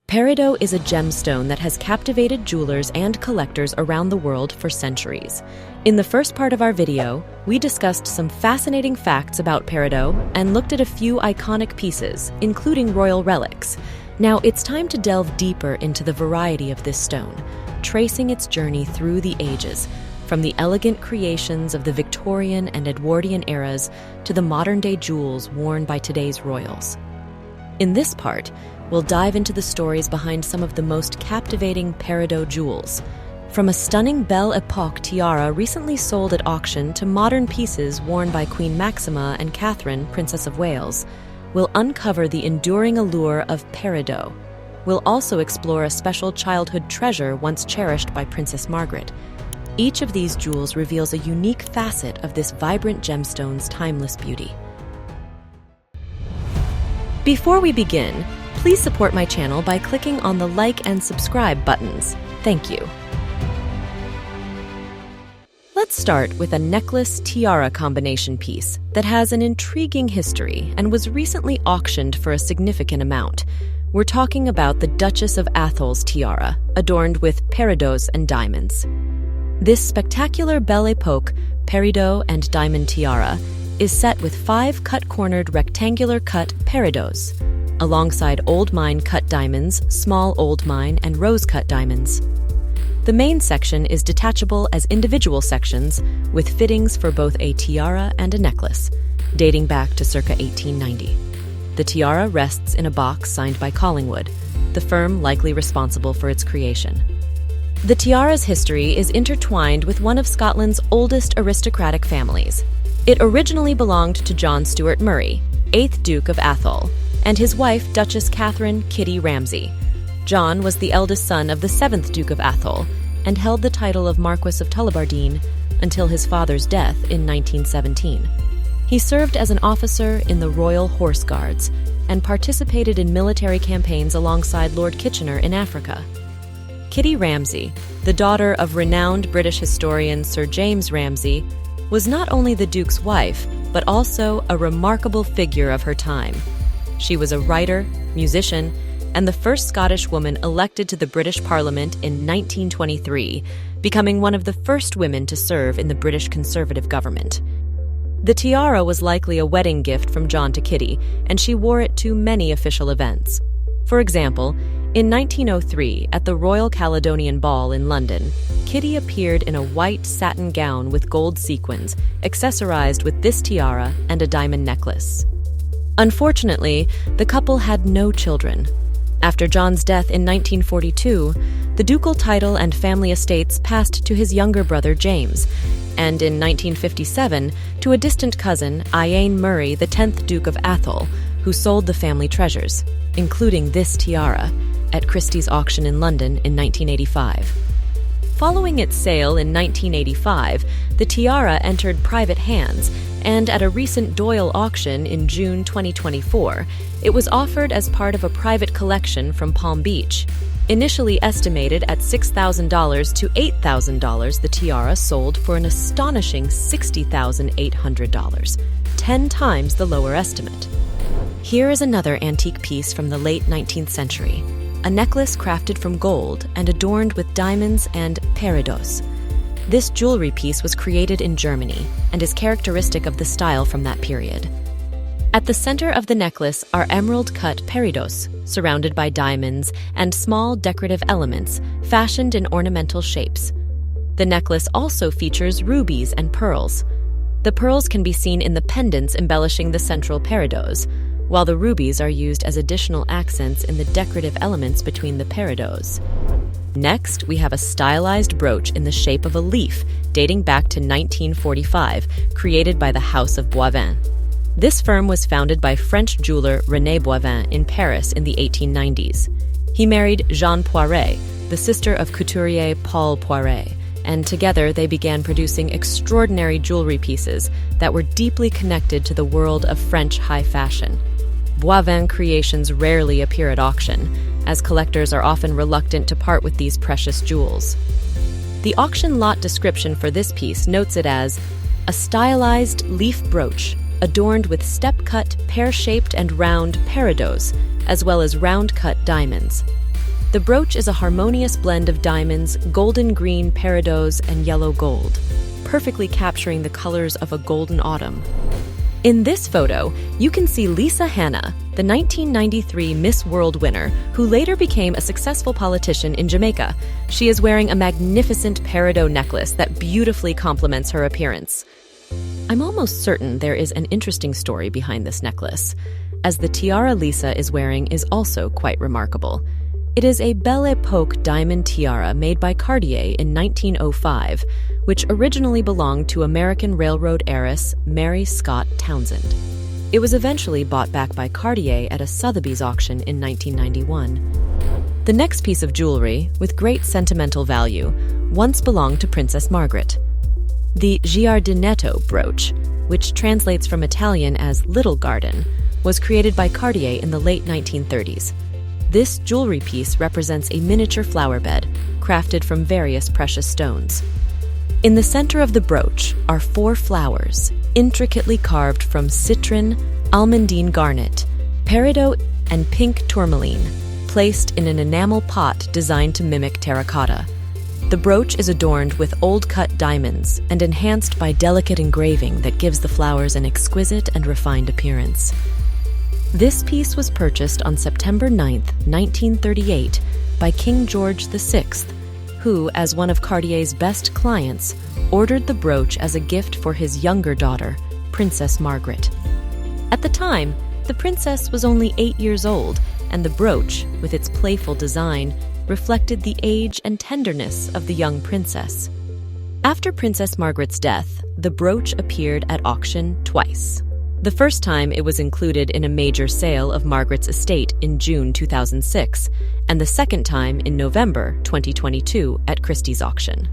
Peridot is a gemstone that has captivated jewelers and collectors around the world for centuries. In the first part of our video, we discussed some fascinating facts about Peridot and looked at a few iconic pieces, including royal relics. Now it's time to delve deeper into the variety of this stone, tracing its journey through the ages, from the elegant creations of the Victorian and Edwardian eras to the modern-day jewels worn by today's royals. In this part, we'll dive into the stories behind some of the most captivating Peridot jewels. From a stunning Belle Époque tiara recently sold at auction to modern pieces worn by Queen Máxima and Catherine, Princess of Wales, we'll uncover the enduring allure of Peridot. We'll also explore a special childhood treasure once cherished by Princess Margaret. Each of these jewels reveals a unique facet of this vibrant gemstone's timeless beauty. Before we begin, please support my channel by clicking on the like and subscribe buttons. Thank you. Let's start with a necklace-tiara combination piece that has an intriguing history and was recently auctioned for a significant amount. We're talking about the Duchess of Athol's tiara, adorned with peridots and diamonds. This spectacular Belle Époque peridot and diamond tiara is set with 5 cut-cornered rectangular-cut peridots, alongside old mine cut diamonds, small old mine, and rose-cut diamonds. The main section is detachable as individual sections with fittings for both a tiara and a necklace, dating back to circa 1890. The tiara rests in a box signed by Collingwood, the firm likely responsible for its creation. The tiara's history is intertwined with one of Scotland's oldest aristocratic families. It originally belonged to John Stuart Murray, 8th Duke of Athol, and his wife, Duchess Catherine Kitty Ramsay. John was the eldest son of the 7th Duke of Athol and held the title of Marquess of Tullibardine until his father's death in 1917. He served as an officer in the Royal Horse Guards and participated in military campaigns alongside Lord Kitchener in Africa. Kitty Ramsay, the daughter of renowned British historian Sir James Ramsay, was not only the Duke's wife, but also a remarkable figure of her time. She was a writer, musician, and the first Scottish woman elected to the British Parliament in 1923, becoming one of the first women to serve in the British Conservative government. The tiara was likely a wedding gift from John to Kitty, and she wore it to many official events. For example, in 1903, at the Royal Caledonian Ball in London, Kitty appeared in a white satin gown with gold sequins, accessorized with this tiara and a diamond necklace. Unfortunately, the couple had no children. After John's death in 1942, the ducal title and family estates passed to his younger brother James, and in 1957 to a distant cousin, Iane Murray, the 10th Duke of Athol, who sold the family treasures, including this tiara, at Christie's auction in London in 1985. Following its sale in 1985, the tiara entered private hands, and at a recent Doyle auction in June 2024, it was offered as part of a private collection from Palm Beach. Initially estimated at $6,000 to $8,000, the tiara sold for an astonishing $60,800, 10 times the lower estimate. Here is another antique piece from the late 19th century, a necklace crafted from gold and adorned with diamonds and peridots. This jewelry piece was created in Germany and is characteristic of the style from that period. At the center of the necklace are emerald-cut peridots, surrounded by diamonds and small decorative elements fashioned in ornamental shapes. The necklace also features rubies and pearls. The pearls can be seen in the pendants embellishing the central peridots, while the rubies are used as additional accents in the decorative elements between the peridots. Next, we have a stylized brooch in the shape of a leaf dating back to 1945, created by the House of Baumann. This firm was founded by French jeweler René Baumann in Paris in the 1890s. He married Jeanne Poiret, the sister of couturier Paul Poiret, and together they began producing extraordinary jewelry pieces that were deeply connected to the world of French high fashion. Baumann creations rarely appear at auction, as collectors are often reluctant to part with these precious jewels. The auction lot description for this piece notes it as a stylized leaf brooch adorned with step-cut, pear-shaped and round peridots, as well as round-cut diamonds. The brooch is a harmonious blend of diamonds, golden green peridots, and yellow gold, perfectly capturing the colors of a golden autumn. In this photo, you can see Lisa Hanna, the 1993 Miss World winner, who later became a successful politician in Jamaica. She is wearing a magnificent peridot necklace that beautifully complements her appearance. I'm almost certain there is an interesting story behind this necklace, as the tiara Lisa is wearing is also quite remarkable. It is a Belle Époque diamond tiara made by Cartier in 1905, which originally belonged to American railroad heiress Mary Scott Townsend. It was eventually bought back by Cartier at a Sotheby's auction in 1991. The next piece of jewelry, with great sentimental value, once belonged to Princess Margaret. The giardinetto brooch, which translates from Italian as little garden, was created by Cartier in the late 1930s. This jewelry piece represents a miniature flower bed, crafted from various precious stones. In the center of the brooch are 4 flowers, intricately carved from citron, almandine garnet, peridot, and pink tourmaline, placed in an enamel pot designed to mimic terracotta. The brooch is adorned with old-cut diamonds and enhanced by delicate engraving that gives the flowers an exquisite and refined appearance. This piece was purchased on September 9, 1938, by King George VI, who, as one of Cartier's best clients, ordered the brooch as a gift for his younger daughter, Princess Margaret. At the time, the princess was only 8 years old, and the brooch, with its playful design, reflected the age and tenderness of the young princess. After Princess Margaret's death, the brooch appeared at auction twice. The first time it was included in a major sale of Margaret's estate in June 2006, and the second time in November 2022 at Christie's auction.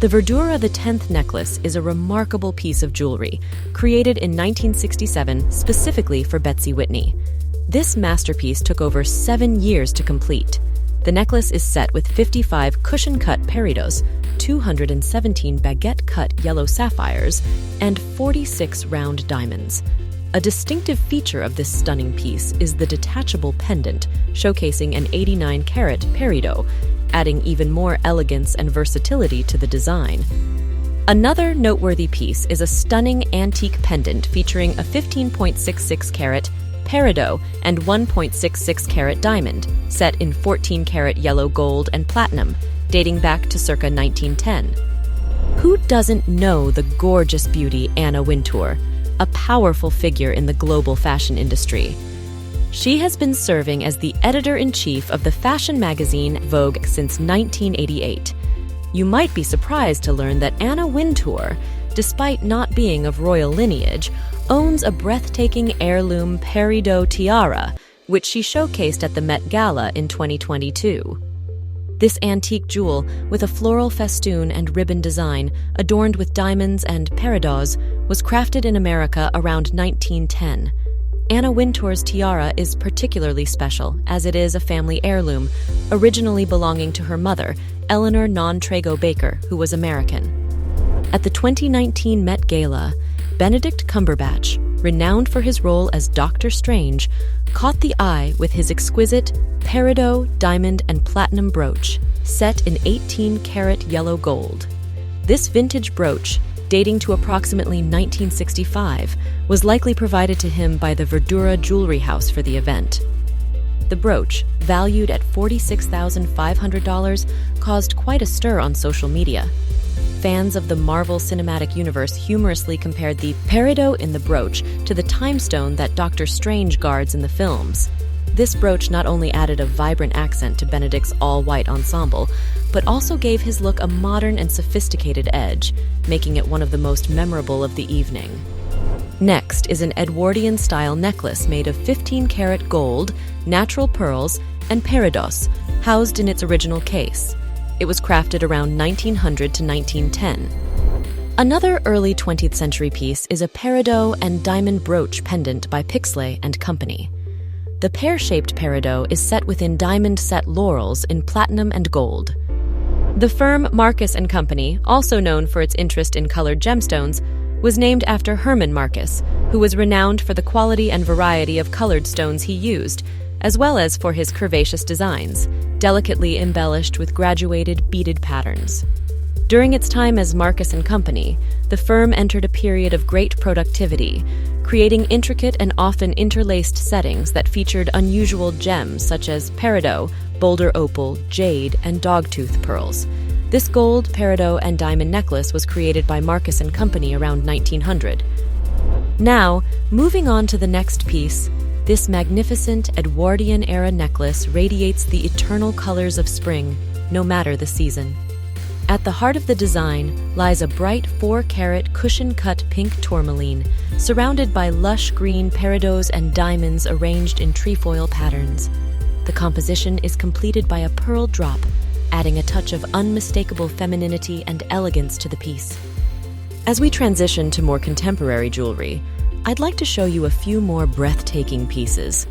The Verdura the 10th necklace is a remarkable piece of jewelry, created in 1967 specifically for Betsy Whitney. This masterpiece took over 7 years to complete. The necklace is set with 55 cushion-cut peridots, 217 baguette-cut yellow sapphires, and 46 round diamonds. A distinctive feature of this stunning piece is the detachable pendant, showcasing an 89-carat peridot, adding even more elegance and versatility to the design. Another noteworthy piece is a stunning antique pendant featuring a 15.66-carat peridot and 1.66-carat diamond, set in 14-carat yellow gold and platinum, dating back to circa 1910. Who doesn't know the gorgeous beauty Anna Wintour, a powerful figure in the global fashion industry? She has been serving as the editor-in-chief of the fashion magazine Vogue since 1988. You might be surprised to learn that Anna Wintour, despite not being of royal lineage, owns a breathtaking heirloom peridot tiara, which she showcased at the Met Gala in 2022. This antique jewel, with a floral festoon and ribbon design, adorned with diamonds and peridots, was crafted in America around 1910. Anna Wintour's tiara is particularly special, as it is a family heirloom, originally belonging to her mother, Eleanor Non-Trago Baker, who was American. At the 2019 Met Gala, Benedict Cumberbatch, renowned for his role as Doctor Strange, caught the eye with his exquisite peridot, diamond, and platinum brooch, set in 18-carat yellow gold. This vintage brooch, dating to approximately 1965, was likely provided to him by the Verdura jewelry house for the event. The brooch, valued at $46,500, caused quite a stir on social media. Fans of the Marvel Cinematic Universe humorously compared the peridot in the brooch to the time stone that Doctor Strange guards in the films. This brooch not only added a vibrant accent to Benedict's all-white ensemble, but also gave his look a modern and sophisticated edge, making it one of the most memorable of the evening. Next is an Edwardian-style necklace made of 15-carat gold, natural pearls, and peridots, housed in its original case. It was crafted around 1900 to 1910. Another early 20th century piece is a peridot and diamond brooch pendant by Pixley and Company. The pear-shaped peridot is set within diamond-set laurels in platinum and gold. The firm Marcus and Company, also known for its interest in colored gemstones, was named after Herman Marcus, who was renowned for the quality and variety of colored stones he used, as well as for his curvaceous designs, delicately embellished with graduated beaded patterns. During its time as Marcus & Company, the firm entered a period of great productivity, creating intricate and often interlaced settings that featured unusual gems such as peridot, boulder opal, jade, and dogtooth pearls. This gold, peridot, and diamond necklace was created by Marcus & Company around 1900. Now, moving on to the next piece, this magnificent Edwardian-era necklace radiates the eternal colors of spring, no matter the season. At the heart of the design lies a bright 4-carat cushion-cut pink tourmaline, surrounded by lush green peridots and diamonds arranged in trefoil patterns. The composition is completed by a pearl drop, adding a touch of unmistakable femininity and elegance to the piece. As we transition to more contemporary jewelry, I'd like to show you a few more breathtaking pieces.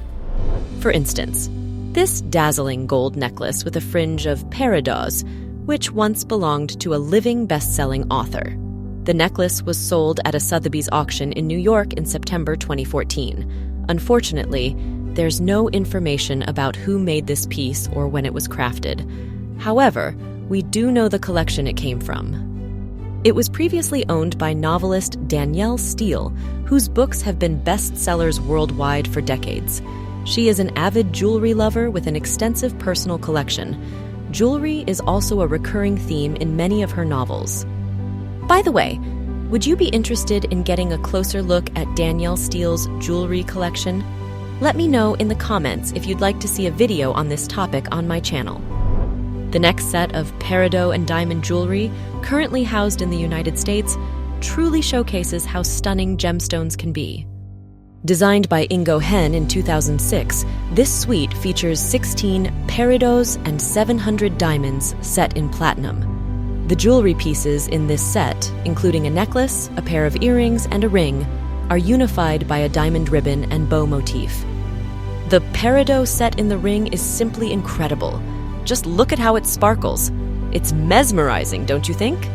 For instance, this dazzling gold necklace with a fringe of peridots, which once belonged to a living best-selling author. The necklace was sold at a Sotheby's auction in New York in September 2014. Unfortunately, there's no information about who made this piece or when it was crafted. However, we do know the collection it came from. It was previously owned by novelist Danielle Steel, whose books have been bestsellers worldwide for decades. She is an avid jewelry lover with an extensive personal collection. Jewelry is also a recurring theme in many of her novels. By the way, would you be interested in getting a closer look at Danielle Steel's jewelry collection? Let me know in the comments if you'd like to see a video on this topic on my channel. The next set of peridot and diamond jewelry, currently housed in the United States, truly showcases how stunning gemstones can be. Designed by Ingo Hen in 2006, this suite features 16 peridots and 700 diamonds set in platinum. The jewelry pieces in this set, including a necklace, a pair of earrings, and a ring, are unified by a diamond ribbon and bow motif. The peridot set in the ring is simply incredible. Just look at how it sparkles. It's mesmerizing, don't you think?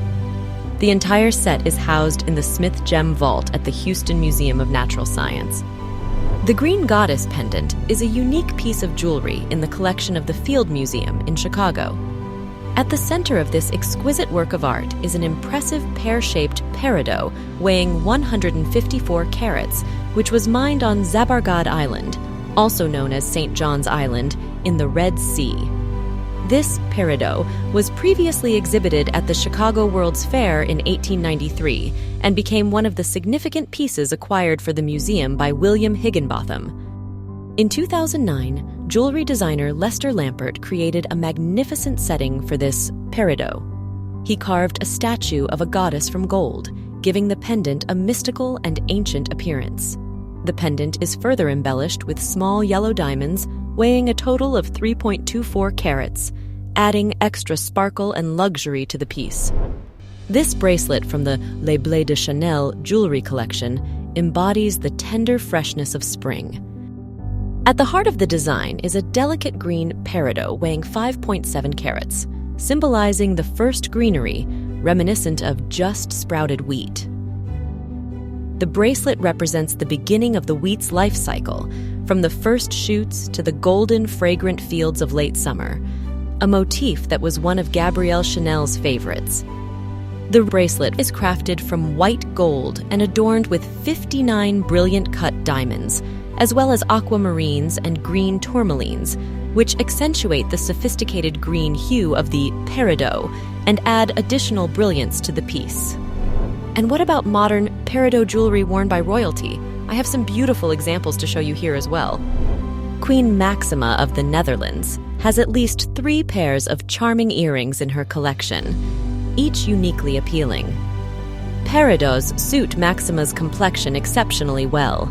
The entire set is housed in the Smith Gem Vault at the Houston Museum of Natural Science. The Green Goddess pendant is a unique piece of jewelry in the collection of the Field Museum in Chicago. At the center of this exquisite work of art is an impressive pear-shaped peridot weighing 154 carats, which was mined on Zabargad Island, also known as St. John's Island, in the Red Sea. This peridot was previously exhibited at the Chicago World's Fair in 1893 and became one of the significant pieces acquired for the museum by William Higginbotham. In 2009, jewelry designer Lester Lampert created a magnificent setting for this peridot. He carved a statue of a goddess from gold, giving the pendant a mystical and ancient appearance. The pendant is further embellished with small yellow diamonds weighing a total of 3.24 carats, adding extra sparkle and luxury to the piece. This bracelet from the Les Blés de Chanel jewelry collection embodies the tender freshness of spring. At the heart of the design is a delicate green peridot weighing 5.7 carats, symbolizing the first greenery, reminiscent of just sprouted wheat. The bracelet represents the beginning of the wheat's life cycle, from the first shoots to the golden, fragrant fields of late summer, a motif that was one of Gabrielle Chanel's favorites. The bracelet is crafted from white gold and adorned with 59 brilliant cut diamonds, as well as aquamarines and green tourmalines, which accentuate the sophisticated green hue of the peridot and add additional brilliance to the piece. And what about modern peridot jewelry worn by royalty? I have some beautiful examples to show you here as well. Queen Máxima of the Netherlands has at least 3 pairs of charming earrings in her collection, each uniquely appealing. Peridots suit Maxima's complexion exceptionally well.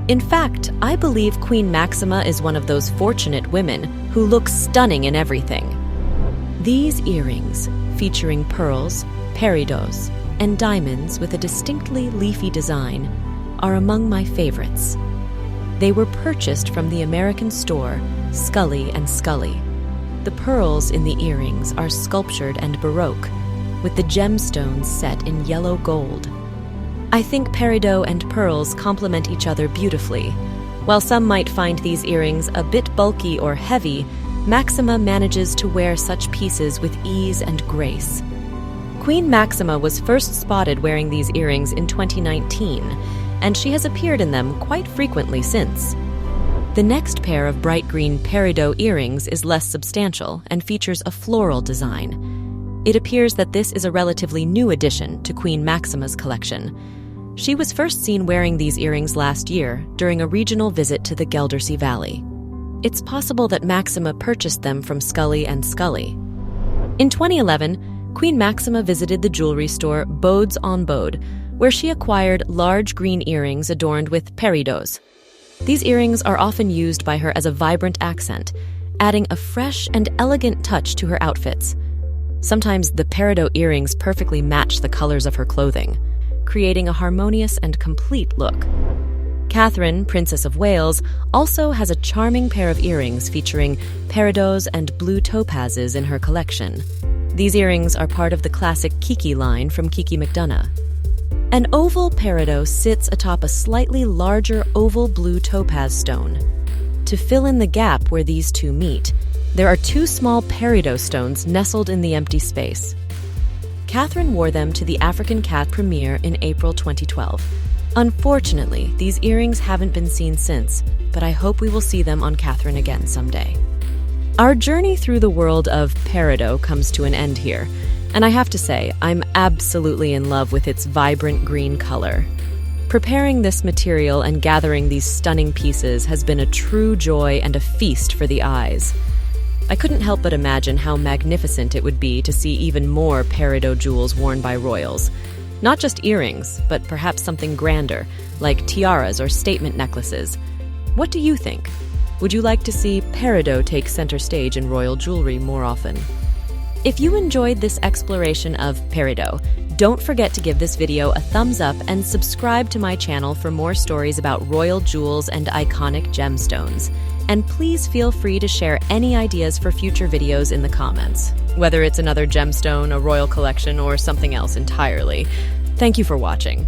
In fact, I believe Queen Máxima is one of those fortunate women who look stunning in everything. These earrings, featuring pearls, peridots, and diamonds with a distinctly leafy design, are among my favorites. They were purchased from the American store Scully & Scully. The pearls in the earrings are sculptured and Baroque, with the gemstones set in yellow gold. I think peridot and pearls complement each other beautifully. While some might find these earrings a bit bulky or heavy, Maxima manages to wear such pieces with ease and grace. Queen Máxima was first spotted wearing these earrings in 2019, and she has appeared in them quite frequently since. The next pair of bright green Peridot earrings is less substantial and features a floral design. It appears that this is a relatively new addition to Queen Maxima's collection. She was first seen wearing these earrings last year during a regional visit to the Geldersee Valley. It's possible that Maxima purchased them from Scully & Scully. In 2011, Queen Máxima visited the jewelry store Bodes on Bode, where she acquired large green earrings adorned with peridots. These earrings are often used by her as a vibrant accent, adding a fresh and elegant touch to her outfits. Sometimes the peridot earrings perfectly match the colors of her clothing, creating a harmonious and complete look. Catherine, Princess of Wales, also has a charming pair of earrings featuring peridots and blue topazes in her collection. These earrings are part of the classic Kiki line from Kiki McDonough. An oval peridot sits atop a slightly larger oval blue topaz stone. To fill in the gap where these two meet, there are two small peridot stones nestled in the empty space. Catherine wore them to the African Cat premiere in April 2012. Unfortunately, these earrings haven't been seen since, but I hope we will see them on Catherine again someday. Our journey through the world of peridot comes to an end here, and I have to say, I'm absolutely in love with its vibrant green color. Preparing this material and gathering these stunning pieces has been a true joy and a feast for the eyes. I couldn't help but imagine how magnificent it would be to see even more peridot jewels worn by royals. Not just earrings, but perhaps something grander, like tiaras or statement necklaces. What do you think? Would you like to see peridot take center stage in royal jewelry more often? If you enjoyed this exploration of peridot, don't forget to give this video a thumbs up and subscribe to my channel for more stories about royal jewels and iconic gemstones. And please feel free to share any ideas for future videos in the comments, whether it's another gemstone, a royal collection, or something else entirely. Thank you for watching.